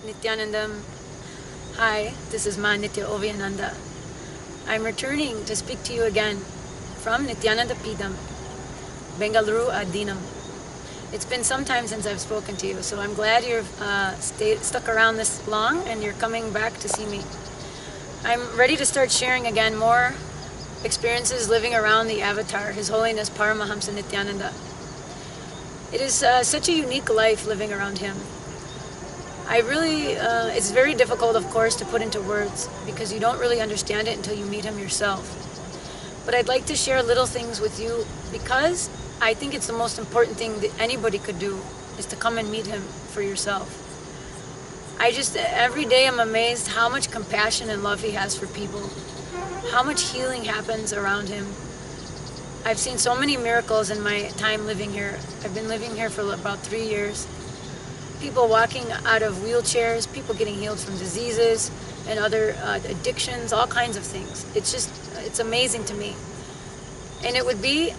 Nithyanandam. Hi, this is Ma Nithyananda. I'm returning to speak to you again from Nithyananda Pidam, Bengaluru Adinam. It's been some time since I've spoken to you, so I'm glad you've stuck around this long and you're coming back to see me. I'm ready to start sharing again more experiences living around the avatar, His Holiness Paramahamsa Nithyananda. It is such a unique life living around him. It's very difficult, of course, to put into words because you don't really understand it until you meet him yourself. But I'd like to share little things with you because I think it's the most important thing that anybody could do is to come and meet him for yourself. Every day I'm amazed how much compassion and love he has for people, how much healing happens around him. I've seen so many miracles in my time living here. I've been living here for about 3 years. People walking out of wheelchairs, people getting healed from diseases and other addictions, all kinds of things. It's amazing to me. And it would be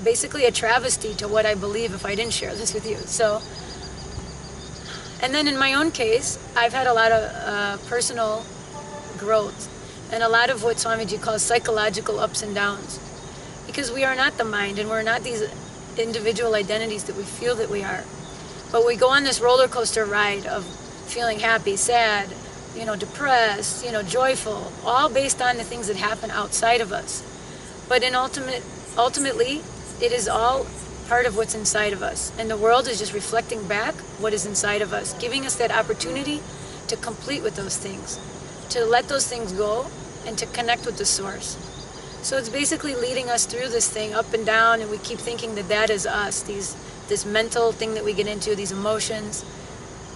basically a travesty to what I believe if I didn't share this with you. And then in my own case, I've had a lot of personal growth and a lot of what Swamiji calls psychological ups and downs. Because we are not the mind and we're not these individual identities that we feel that we are. But we go on this roller coaster ride of feeling happy, sad, depressed, joyful, all based on the things that happen outside of us. But ultimately, it is all part of what's inside of us. And the world is just reflecting back what is inside of us, giving us that opportunity to complete with those things, to let those things go and to connect with the source. So it's basically leading us through this thing up and down, and we keep thinking that that is us, this mental thing that we get into, these emotions.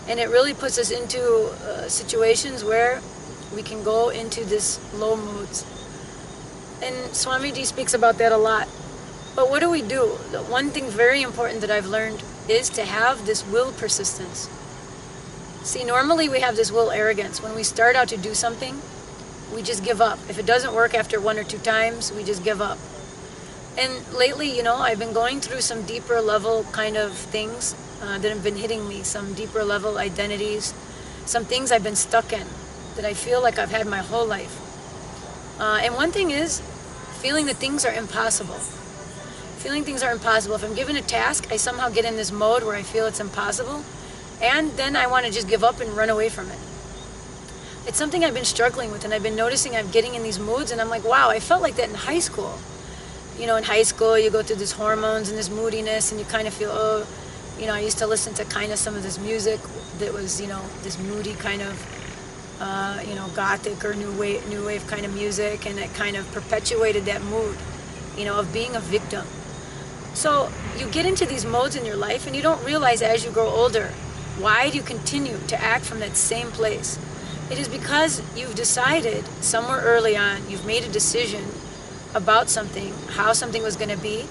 And it really puts us into situations where we can go into this low moods. And Swamiji speaks about that a lot. But what do we do? The one thing very important that I've learned is to have this will persistence. See, normally we have this will arrogance. When we start out to do something, we just give up. If it doesn't work after 1 or 2 times, we just give up. And lately, I've been going through some deeper level kind of things that have been hitting me, some deeper level identities, some things I've been stuck in that I feel like I've had my whole life. And one thing is feeling that things are impossible. Feeling things are impossible. If I'm given a task, I somehow get in this mode where I feel it's impossible, and then I want to just give up and run away from it. It's something I've been struggling with, and I've been noticing I'm getting in these moods, and I'm like, wow, I felt like that in high school. In high school, you go through these hormones and this moodiness, and you kind of feel, I used to listen to kind of some of this music that was, this moody kind of, gothic or new wave kind of music, and it kind of perpetuated that mood, of being a victim. So you get into these modes in your life, and you don't realize as you grow older, why do you continue to act from that same place? It is because you've decided somewhere early on, you've made a decision about something, how something was going to be,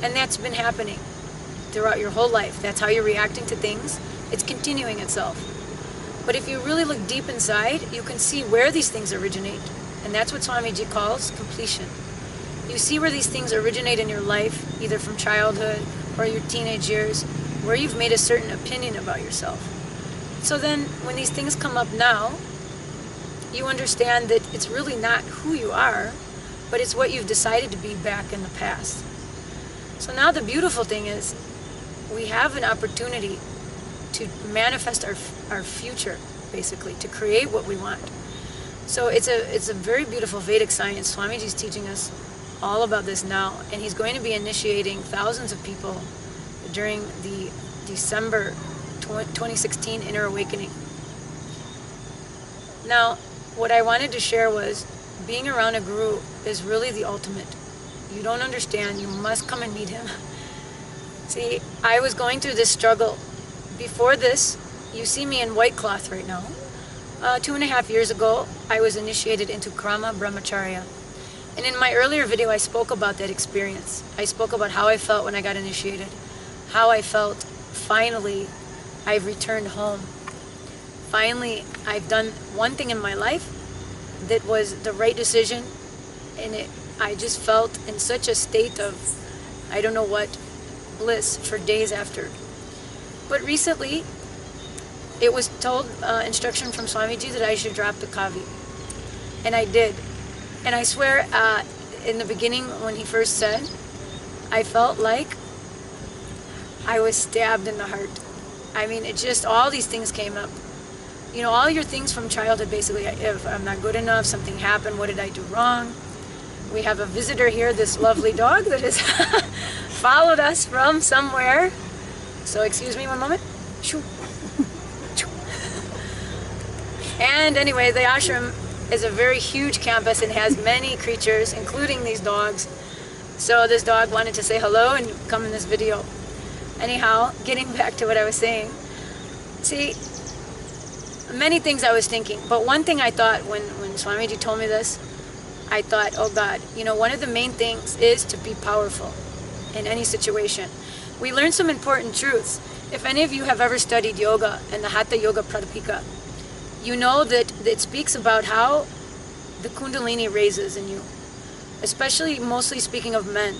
and that's been happening throughout your whole life. That's how you're reacting to things. It's continuing itself. But if you really look deep inside, you can see where these things originate, and that's what Swamiji calls completion. You see where these things originate in your life, either from childhood or your teenage years, where you've made a certain opinion about yourself. So then, when these things come up now, you understand that it's really not who you are, but it's what you've decided to be back in the past. So now the beautiful thing is we have an opportunity to manifest our future, basically, to create what we want. So it's a very beautiful Vedic science. Swamiji's teaching us all about this now, and he's going to be initiating thousands of people during the December 2016 Inner Awakening. Now, what I wanted to share was being around a guru is really the ultimate. You don't understand, you must come and meet him. See, I was going through this struggle. Before this, you see me in white cloth right now. 2.5 years ago, I was initiated into Krama Brahmacharya. And in my earlier video, I spoke about that experience. I spoke about how I felt when I got initiated, how I felt finally I've returned home. Finally, I've done one thing in my life that was the right decision, and I just felt in such a state of, I don't know what, bliss for days after. But recently, it was told, instruction from Swamiji that I should drop the kavi. And I did. And I swear, in the beginning, when he first said, I felt like I was stabbed in the heart. I mean, it just, all these things came up. You know, all your things from childhood, basically. If I'm not good enough, something happened, what did I do wrong? We have a visitor here, this lovely dog that has followed us from somewhere. So excuse me one moment. And anyway, the ashram is a very huge campus and has many creatures, including these dogs. So this dog wanted to say hello and come in this video. Anyhow, getting back to what I was saying. See, many things I was thinking, but one thing I thought when Swamiji told me this, I thought, oh God, you know, one of the main things is to be powerful in any situation. We learned some important truths. If any of you have ever studied yoga and the Hatha Yoga Pradipika, you know that it speaks about how the Kundalini raises in you, especially mostly speaking of men.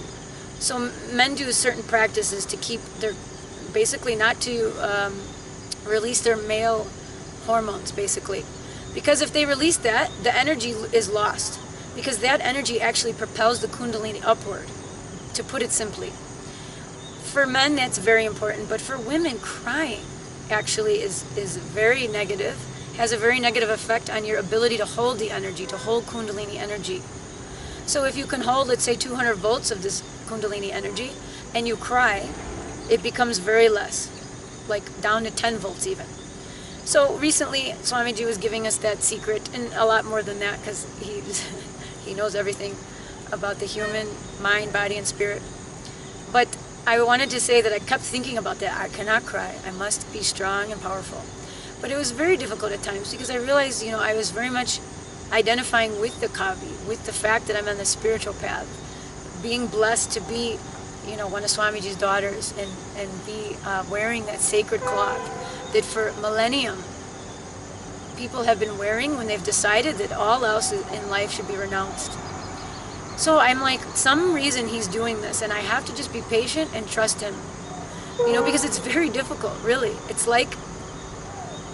So men do certain practices to keep their, basically not to release their male hormones, basically. Because if they release that, the energy is lost. Because that energy actually propels the Kundalini upward, to put it simply. For men, that's very important, but for women, crying actually is very negative, has a very negative effect on your ability to hold the energy, to hold Kundalini energy. So if you can hold, let's say, 200 volts of this Kundalini energy, and you cry, it becomes very less, like down to 10 volts even. So recently, Swamiji was giving us that secret, and a lot more than that, because he knows everything about the human mind, body, and spirit. But I wanted to say that I kept thinking about that. I cannot cry. I must be strong and powerful. But it was very difficult at times, because I realized, you know, I was very much identifying with the kavi, with the fact that I'm on the spiritual path, being blessed to be, you know, one of Swamiji's daughters, and be wearing that sacred cloth that for millennium people have been wearing when they've decided that all else in life should be renounced. So I'm like, some reason he's doing this, and I have to just be patient and trust him, you know, because it's very difficult, really. It's like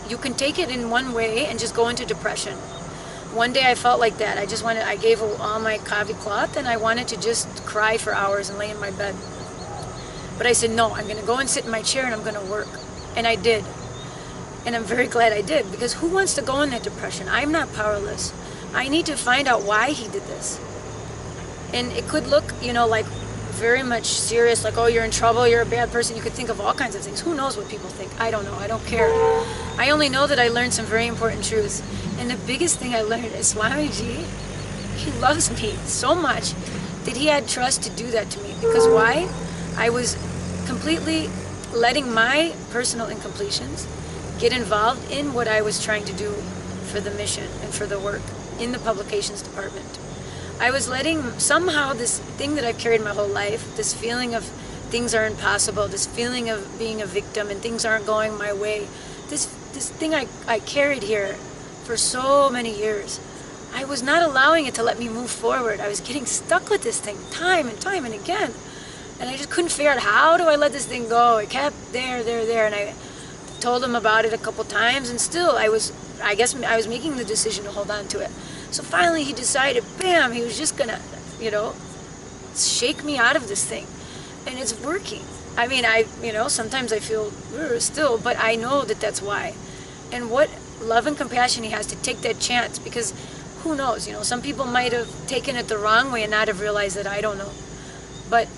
you can take it in one way and just go into depression. One day I felt like that. I gave all my kavi cloth, and I wanted to just cry for hours and lay in my bed. But I said, no, I'm going to go and sit in my chair and I'm going to work. And I did. And I'm very glad I did, because who wants to go in that depression? I'm not powerless. I need to find out why he did this. And it could look, you know, like very much serious, like, oh, you're in trouble, you're a bad person. You could think of all kinds of things. Who knows what people think? I don't know. I don't care. I only know that I learned some very important truths. And the biggest thing I learned is Swamiji, he loves me so much that he had trust to do that to me. Because why? I was completely letting my personal incompletions get involved in what I was trying to do for the mission and for the work in the publications department. I was letting somehow this thing that I've carried my whole life, this feeling of things are impossible, this feeling of being a victim and things aren't going my way, this thing I carried here for so many years, I was not allowing it to let me move forward. I was getting stuck with this thing time and again. And I just couldn't figure out, how do I let this thing go? It kept there. And I told him about it a couple times, and still I guess I was making the decision to hold on to it. So finally he decided, bam, he was just gonna, you know, shake me out of this thing. And it's working. I mean, you know, sometimes I feel still, but I know that that's why. And what love and compassion he has to take that chance, because who knows, you know, some people might have taken it the wrong way and not have realized that, I don't know. But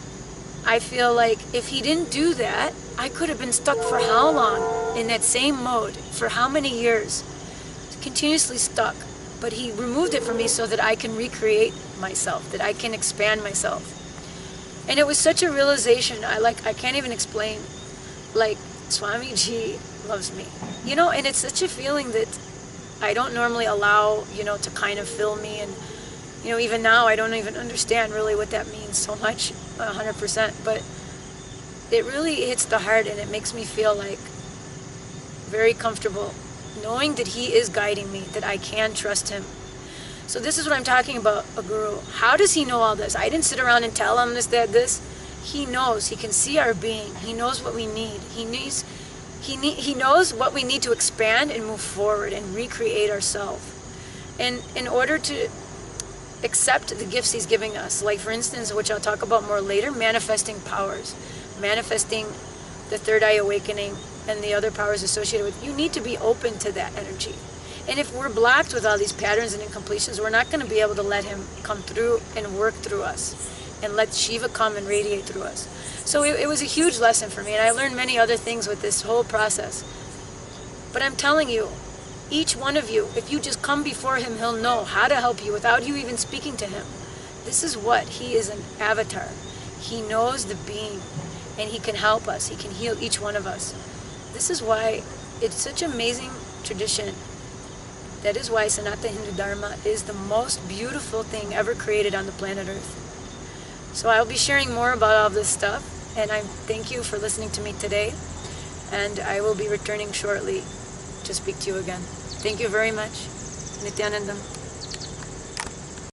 I feel like if he didn't do that, I could have been stuck for how long in that same mode, for how many years, continuously stuck. But he removed it from me so that I can recreate myself, that I can expand myself. And it was such a realization, I can't even explain, like, Swamiji loves me. You know, and it's such a feeling that I don't normally allow, you know, to kind of fill me. And, you know, even now I don't even understand really what that means so much, 100%. But it really hits the heart, and it makes me feel like very comfortable knowing that he is guiding me, that I can trust him. So this is what I'm talking about, a guru. How does he know all this? I didn't sit around and tell him this, that, this. He knows. He can see our being. He knows what we need. He knows what we need to expand and move forward and recreate ourselves. And in order to accept the gifts he's giving us, like for instance, which I'll talk about more later, manifesting powers, manifesting the third eye awakening and the other powers associated with, you need to be open to that energy. And if we're blocked with all these patterns and incompletions, we're not going to be able to let him come through and work through us and let Shiva come and radiate through us. So it was a huge lesson for me, and I learned many other things with this whole process. But I'm telling you, each one of you, if you just come before him, he'll know how to help you without you even speaking to him. This is what he is, an avatar. He knows the being, and he can help us. He can heal each one of us. This is why it's such an amazing tradition. That is why Sanatana Hindu Dharma is the most beautiful thing ever created on the planet Earth. So I'll be sharing more about all this stuff, and I thank you for listening to me today, and I will be returning shortly to speak to you again. Thank you very much. Nithyanandam.